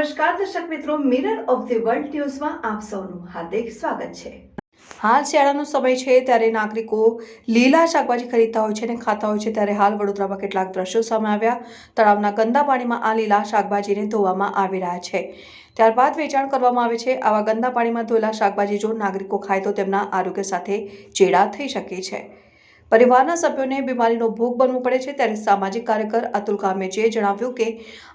નમસ્કાર દર્શક મિત્રો, મિરર ઓફ ધ વર્લ્ડ ન્યૂઝમાં આપ સૌનું હાર્દિક સ્વાગત છે। હાલ શિયાળાનો સમય છે ત્યારે નાગરિકો લીલા શાકભાજી ખરીદતા હોય છે અને ખાતા હોય છે ત્યારે હાલ વડોદરામાં કેટલાક દ્રશ્યો સામે આવ્યા। તળાવના ગંદા પાણીમાં આ લીલા શાકભાજીને ધોવામાં આવી રહ્યા છે, ત્યારબાદ વેચાણ કરવામાં આવે છે। આવા ગંદા પાણીમાં ધોયેલા શાકભાજી જો નાગરિકો ખાય તો તેમના આરોગ્ય સાથે ચેડા થઈ શકે છે, પરિવારના સભ્યોને બીમારીનો ભોગ બનવું પડે છે। ત્યારે સામાજિક કાર્યકર અતુલ કામેચીએ જણાવ્યું કે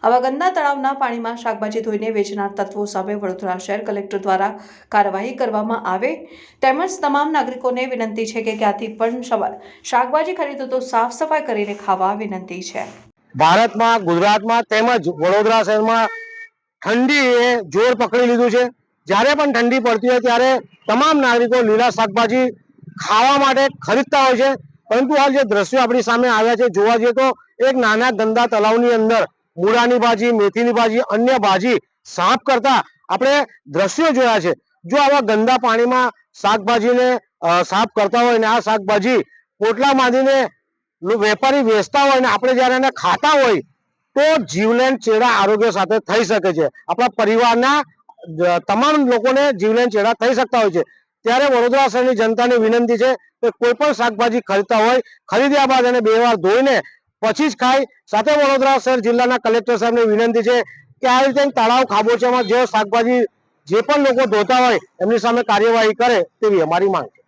આવા ગંદા તળાવના પાણીમાં શાકભાજી ધોઈને વેચનાર તત્વો સામે વડોદરા શહેર કલેક્ટર દ્વારા કાર્યવાહી કરવામાં આવે, તેમજ તમામ નાગરિકોને વિનંતી છે કે ક્યાંથી પણ શાકભાજી ખરીદો તો સાફ સફાઈ કરીને ખાવા વિનંતી છે। ભારતમાં, ગુજરાતમાં તેમજ વડોદરા શહેરમાં ઠંડીએ જોર પકડી લીધું છે। જ્યારે પણ ઠંડી પડતી હોય ત્યારે તમામ નાગરિકો લીલા શાકભાજી ખાવા માટે ખરીદતા હોય છે, પરંતુ હાલ જે દ્રશ્યો આપણી સામે આવ્યા છે, જોવા જઈએ તો એક નાના ગંદા તળાવની અંદર મૂળાની ભાજી, મેથીની ભાજી, અન્ય ભાજી સાફ કરતા આપણે દ્રશ્યો જોયા છે। જો આવા ગંદા પાણીમાં શાકભાજીને સાફ કરતા હોય ને આ શાકભાજી પોટલા બાંધીને વેપારી વેચતા હોય ને આપણે જ્યારે એને ખાતા હોય તો જીવલેણ ચેડા આરોગ્ય સાથે થઈ શકે છે। આપણા પરિવારના તમામ લોકોને જીવલેણ ચેડા થઈ શકતા હોય છે। ત્યારે વડોદરા શહેરની જનતાને વિનંતી છે કે કોઈ પણ શાકભાજી ખરીદતા હોય, ખરીદ્યા બાદ એને 2 વાર ધોઈને પછી જ ખાય। સાથે વડોદરા શહેર જિલ્લાના કલેક્ટર સાહેબને વિનંતી છે કે આ રીતે તળાવ ખાબોચિયામાં જે શાકભાજી જે પણ લોકો ધોતા હોય એમની સામે કાર્યવાહી કરે તેવી અમારી માંગ છે।